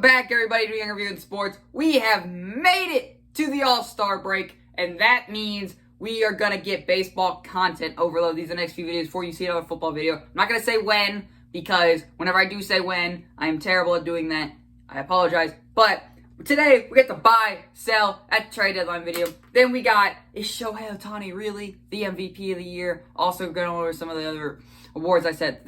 Back, everybody, to Young Review in Sports. We have made it to the All-Star break, and that means we are going to get baseball content overload. These are the next few videos before you see another football video. I'm not going to say when, because whenever I do say when, I am terrible at doing that. I apologize. But today, we get the buy, sell, at the trade deadline video. Then we got, is Shohei Ohtani really the MVP of the year? Also going over some of the other awards I said.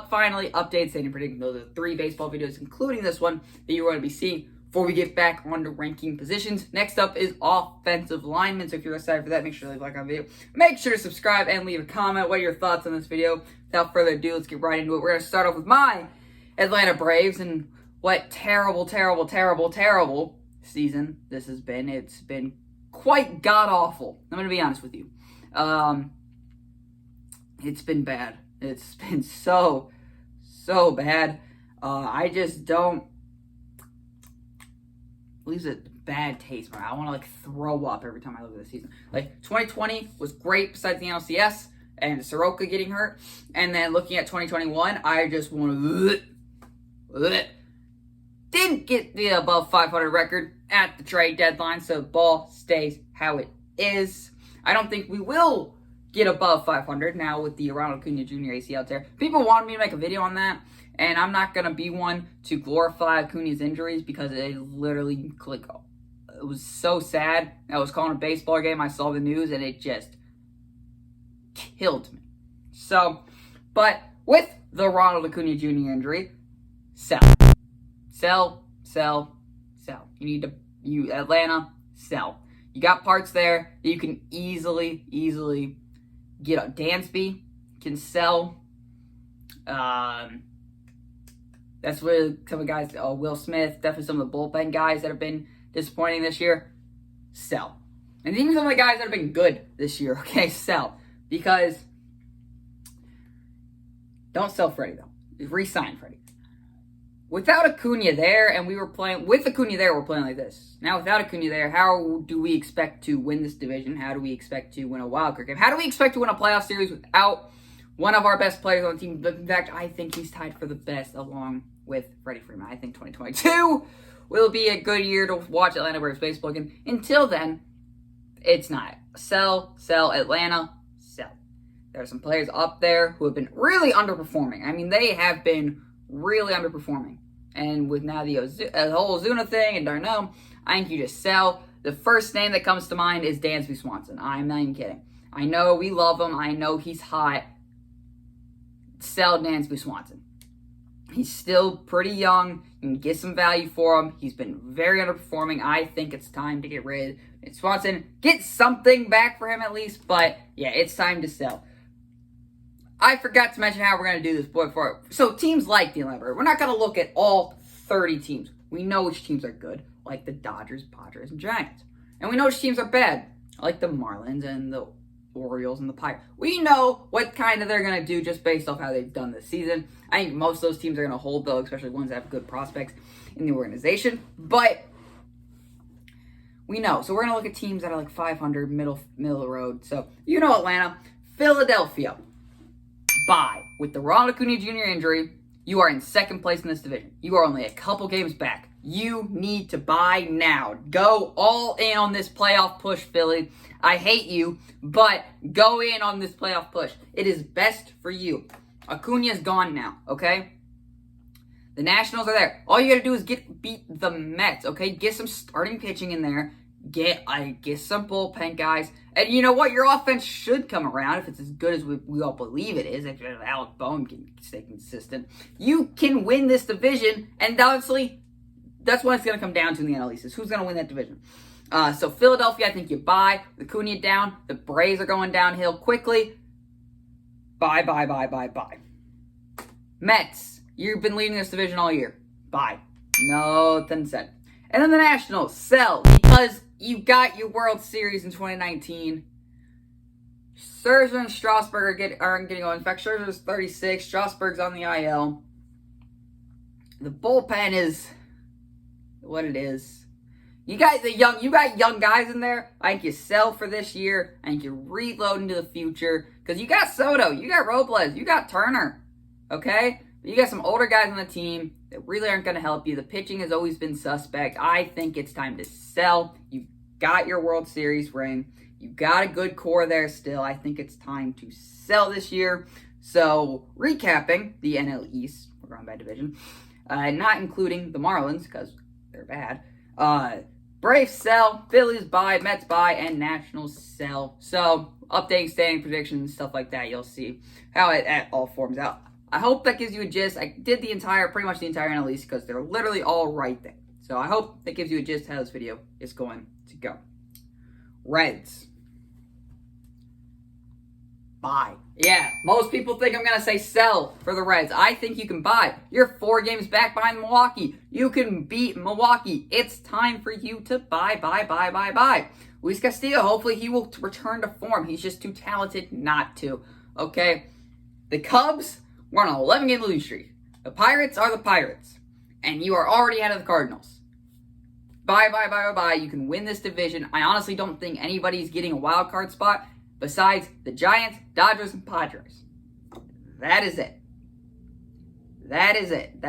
Finally, updates and predicting. Those are the 3 baseball videos, including this one, that you're going to be seeing before we get back on to ranking positions. Next up is offensive linemen. So if you're excited for that, make sure to leave a like on the video. Make sure to subscribe and leave a comment. What are your thoughts on this video? Without further ado, let's get right into it. We're going to start off with my Atlanta Braves and what terrible season this has been. It's been quite god-awful. I'm going to be honest with you. It's been bad. It's been so bad. I just don't... leaves a bad taste. I want to, throw up every time I look at the season. 2020 was great besides the NLCS and Soroka getting hurt. And then looking at 2021, I just want to... Didn't get the above 500 record at the trade deadline, so ball stays how it is. I don't think we will get above 500 now with the Ronald Acuna Jr. ACL tear. People wanted me to make a video on that, and I'm not going to be one to glorify Acuna's injuries because it literally, it was so sad. I was calling a baseball game, I saw the news, and it just killed me. So, but with the Ronald Acuna Jr. injury, sell. Atlanta, sell. You got parts there that you can easily get a Dansby, can sell. That's where some of the guys, Will Smith, definitely some of the bullpen guys that have been disappointing this year, sell. And even some of the guys that have been good this year, okay, sell. Because don't sell Freddie, though. Re-sign Freddie. Without Acuna there, and we were playing, with Acuna there, we're playing like this. Now, without Acuna there, how do we expect to win this division? How do we expect to win a wild card game? How do we expect to win a playoff series without one of our best players on the team? In fact, I think he's tied for the best along with Freddie Freeman. I think 2022 will be a good year to watch Atlanta Braves baseball again. Until then, it's not. Sell, Atlanta, sell. There are some players up there who have been really underperforming. I mean, they have been really underperforming. And with now the whole Ozuna thing and Darno, I think you just sell. The first name that comes to mind is Dansby Swanson. I'm not even kidding. I know we love him. I know he's hot. Sell Dansby Swanson. He's still pretty young. You can get some value for him. He's been very underperforming. I think it's time to get rid of Swanson. Get something back for him at least. But yeah, it's time to sell. I forgot to mention how we're going to do this before. So teams like the Atlanta Braves, we're not going to look at all 30 teams. We know which teams are good, like the Dodgers, Padres, and Giants. And we know which teams are bad, like the Marlins and the Orioles and the Pirates. We know what kind of they're going to do just based off how they've done this season. I think most of those teams are going to hold, though, especially ones that have good prospects in the organization. But we know. So we're going to look at teams that are like 500, middle of the road. So you know Atlanta. Philadelphia. Buy. With the Ronald Acuna Jr. injury, you are in second place in this division. You are only a couple games back. You need to buy now. Go all in on this playoff push, Philly. I hate you, but go in on this playoff push. It is best for you. Acuna's gone now, okay? The Nationals are there. All you got to do is beat the Mets, okay? Get some starting pitching in there. Get some bullpen guys. And you know what? Your offense should come around if it's as good as we all believe it is. If Alec Bohm can stay consistent, you can win this division. And obviously, that's what it's going to come down to in the NL East is who's going to win that division. So Philadelphia, I think you buy. The Acuna down. The Braves are going downhill quickly. Buy. Mets, you've been leading this division all year. Buy. Nothing said. And then the Nationals, sell. Because you got your World Series in 2019. Scherzer and Strasburg aren't getting going. In fact, Scherzer's 36. Strasburg's on the IL. The bullpen is what it is. You got young guys in there. I think you sell for this year. I think you reload into the future. Because you got Soto, you got Robles, you got Turner. Okay? But you got some older guys on the team. that really aren't going to help you. The pitching has always been suspect. I think it's time to sell. You've got your World Series ring. You've got a good core there still. I think it's time to sell this year. So, recapping the NL East, we're going by division, not including the Marlins, because they're bad. Braves sell, Phillies buy, Mets buy, and Nationals sell. So, updating standing predictions and stuff like that, you'll see how it all forms out. I hope that gives you a gist. I did pretty much the entire NL East because they're literally all right there. So I hope that gives you a gist how this video is going to go. Reds. Buy. Yeah, most people think I'm going to say sell for the Reds. I think you can buy. You're 4 games back behind Milwaukee. You can beat Milwaukee. It's time for you to buy. Luis Castillo, hopefully he will return to form. He's just too talented not to. Okay? The Cubs, we're on an 11-game losing streak. The Pirates are the Pirates. And you are already out of the Cardinals. Buy. You can win this division. I honestly don't think anybody's getting a wild card spot besides the Giants, Dodgers, and Padres. That is it. That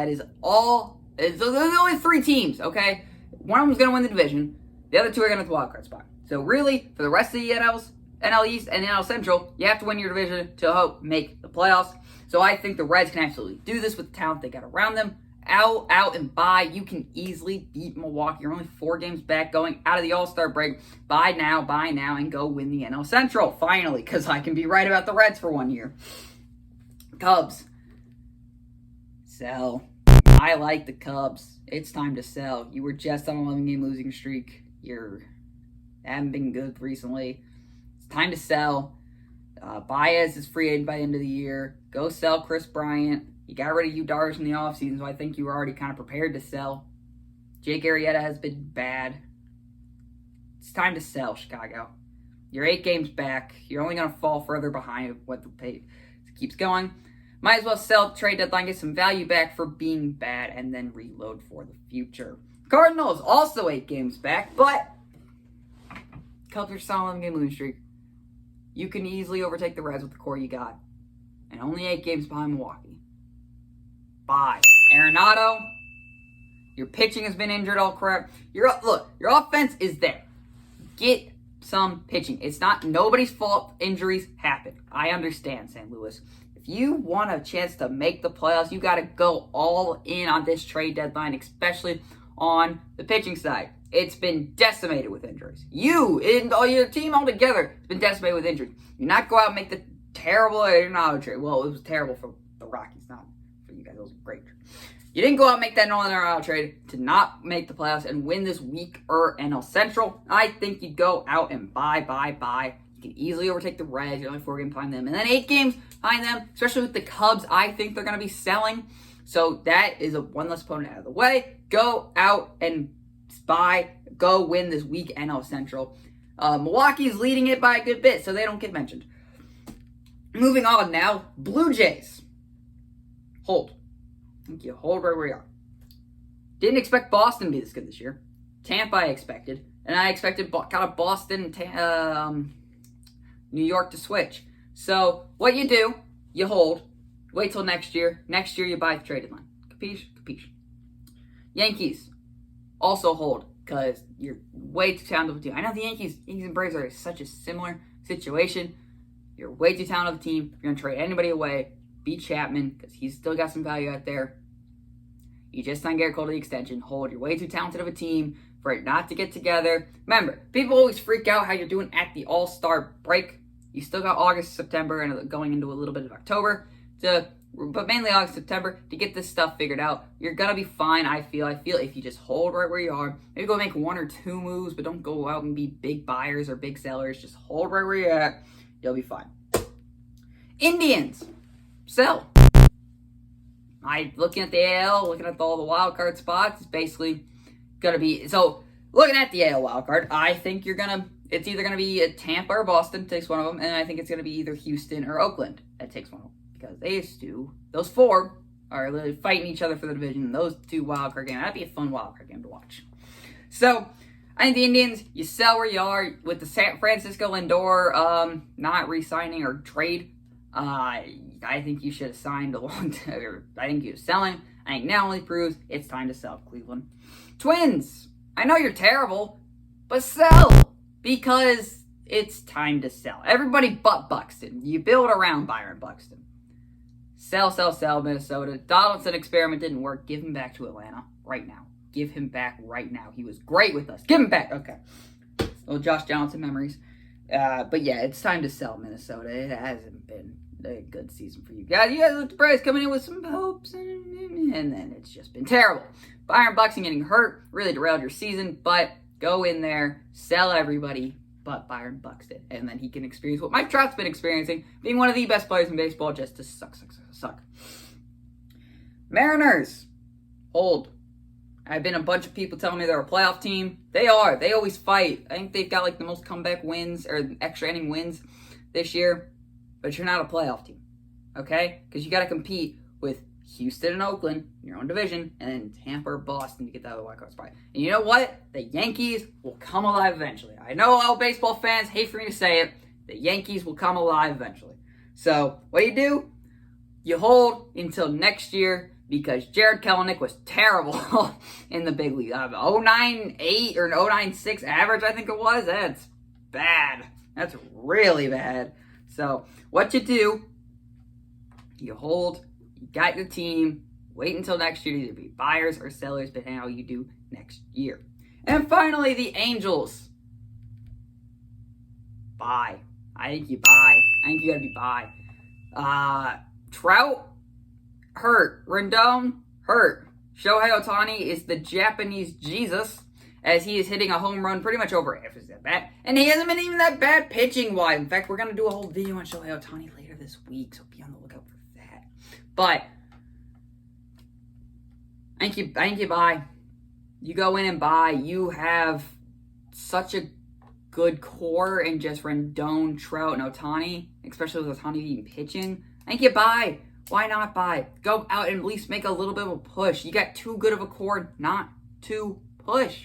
is all. There's only 3 teams, okay? One of them's going to win the division. The other 2 are going to have the wild card spot. So really, for the rest of the NL East and NL Central, you have to win your division to hope make the playoffs. So I think the Reds can absolutely do this with the talent they got around them. Out and buy. You can easily beat Milwaukee. You're only 4 games back going out of the All-Star break. Buy now, and go win the NL Central, finally, because I can be right about the Reds for 1 year. Cubs. Sell. I like the Cubs. It's time to sell. You were just on an 11-game losing streak. You haven't been good recently. It's time to sell. Baez is free agent by the end of the year. Go sell Chris Bryant. You got rid of Yu Darvish in the offseason, so I think you were already kind of prepared to sell. Jake Arrieta has been bad. It's time to sell, Chicago. You're 8 games back. You're only going to fall further behind what the pace keeps going. Might as well sell, trade deadline, get some value back for being bad, and then reload for the future. Cardinals, also 8 games back, but Cubs are still on an 11-game losing streak. You can easily overtake the Reds with the core you got. And only 8 games behind Milwaukee. Buy. Arenado, your pitching has been injured all crap. Your offense is there. Get some pitching. It's not nobody's fault injuries happen. I understand, St. Louis. If you want a chance to make the playoffs, you got to go all in on this trade deadline, especially on the pitching side. It's been decimated with injuries. You and all your team altogether has been decimated with injuries. You not go out and make the terrible Arenado trade. Well, it was terrible for the Rockies, not for you guys. It was great. You didn't go out and make that Nolan Arenado trade to not make the playoffs and win this weaker NL Central. I think you go out and buy. You can easily overtake the Reds. You're only 4 games behind them. And then 8 games behind them, especially with the Cubs, I think they're going to be selling. So that is one less opponent out of the way. Go out and buy. Go win this weak NL Central. Milwaukee's leading it by a good bit, so they don't get mentioned. Moving on now, Blue Jays. Hold. I think you hold right where you are. Didn't expect Boston to be this good this year. Tampa I expected. And I expected kind of Boston, New York to switch. So what you do, you hold. Wait till next year. Next year you buy the trade deadline. Capiche? Capiche. Yankees. Also hold. Because you're way too talented of a team. I know the Yankees and Braves are such a similar situation. You're way too talented of a team. If you're going to trade anybody away, beat Chapman, because he's still got some value out there. You just signed Garrett Cole to the extension. Hold. You're way too talented of a team for it not to get together. Remember, people always freak out how you're doing at the All-Star break. You still got August, September, and going into a little bit of October, but mainly August, September, to get this stuff figured out. You're going to be fine, I feel if you just hold right where you are. Maybe go make 1 or 2 moves, but don't go out and be big buyers or big sellers. Just hold right where you're at. You'll be fine. Indians. Sell. Looking at the AL, looking at all the wild card spots, it's basically going to be... So, looking at the AL wild card, I think it's either going to be Tampa or Boston takes one of them, and I think it's going to be either Houston or Oakland that takes one of them. Because those 4 are literally fighting each other for the division. Those 2 wild card games, that'd be a fun wild card game to watch. So, I think the Indians, you sell where you are with the San Francisco Lindor not re-signing or trade. I think you should have signed I think you're selling. I think now only proves it's time to sell, Cleveland. Twins, I know you're terrible, but sell, because it's time to sell. Everybody but Buxton. You build around Byron Buxton. Sell, Minnesota. Donaldson experiment didn't work. Give him back to Atlanta right now. Give him back right now. He was great with us. Give him back. Okay. Little Josh Johnson memories. But yeah, it's time to sell Minnesota. It hasn't been a good season for you guys. You guys looked surprised coming in with some hopes, and then it's just been terrible. Byron Buxton getting hurt really derailed your season, but go in there, sell everybody but Byron Buxton, and then he can experience what Mike Trout's been experiencing, being one of the best players in baseball, just to suck. Mariners, hold. I've been a bunch of people telling me they're a playoff team. They are. They always fight. I think they've got like the most comeback wins or extra inning wins this year, but you're not a playoff team, okay? Because you got to compete with Houston and Oakland in your own division, and then Tampa or Boston to get that other wild card spot. And you know what? The Yankees will come alive eventually. I know all baseball fans hate for me to say it. The Yankees will come alive eventually. So what do? You hold until next year, because Jared Kelenic was terrible in the big league. 0.98 or 0.96 average, I think it was. That's bad. That's really bad. So what you hold. You got your team. Wait until next year to either be buyers or sellers, but how you do next year. And finally, the Angels. Buy. I think you buy. I think you gotta be buy. Trout, hurt. Rendon, hurt. Shohei Ohtani is the Japanese Jesus, as he is hitting a home run pretty much over half his at bat. And he hasn't been even that bad pitching-wise. In fact, we're gonna do a whole video on Shohei Ohtani later this week, so be on the lookout for that. But I think you buy. You go in and buy. You have such a good core in just Rendon, Trout, and Ohtani, especially with Ohtani even pitching. I think you buy. Why not buy? Go out and at least make a little bit of a push. You got too good of a core not to push.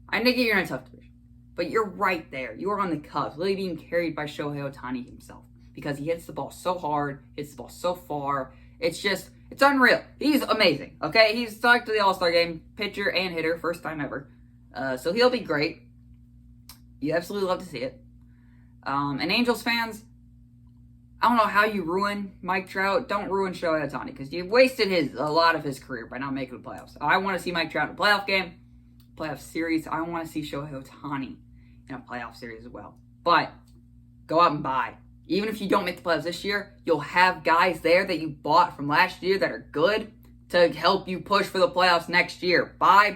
I think you're in a tough division, but you're right there. You are on the cusp, really being carried by Shohei Ohtani himself, because he hits the ball so hard, hits the ball so far. It's unreal. He's amazing, okay? He's stuck to the All-Star game, pitcher and hitter, first time ever. So he'll be great. You absolutely love to see it. And Angels fans, I don't know how you ruin Mike Trout. Don't ruin Shohei Ohtani, because you wasted a lot of his career by not making the playoffs. I want to see Mike Trout in a playoff game, playoff series. I want to see Shohei Ohtani in a playoff series as well. But go out and buy. Even if you don't make the playoffs this year, you'll have guys there that you bought from last year that are good to help you push for the playoffs next year. Buy.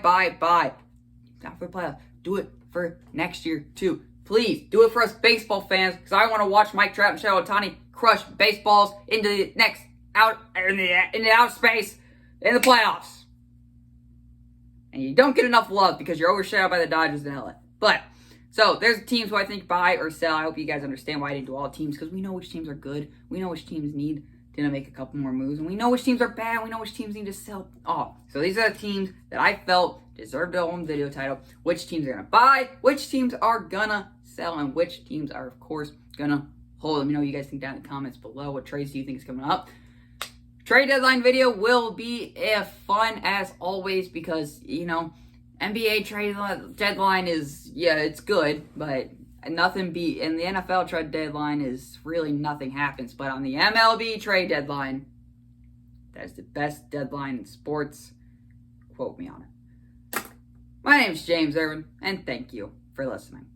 Not for the playoffs. Do it for next year too. Please do it for us baseball fans, because I want to watch Mike Trout and Shohei Ohtani crush baseballs into the out space in the playoffs. And you don't get enough love because you're overshadowed by the Dodgers and LA. But so there's teams who I think buy or sell. I hope you guys understand why I didn't do all teams, because we know which teams are good. We know which teams need to make a couple more moves, and we know which teams are bad. We know which teams need to sell off. So these are the teams that I felt deserved a home video title. Which teams are gonna buy? Which teams are gonna sell? And which teams are, of course, gonna hold? Let me know what you guys think down in the comments below. What trades do you think is coming up? Trade deadline video will be fun as always, because NBA trade deadline is, it's good, but nothing beat. In the NFL trade deadline is really nothing happens. But on the MLB trade deadline, that's the best deadline in sports. Quote me on it. My name is James Irvin, and thank you for listening.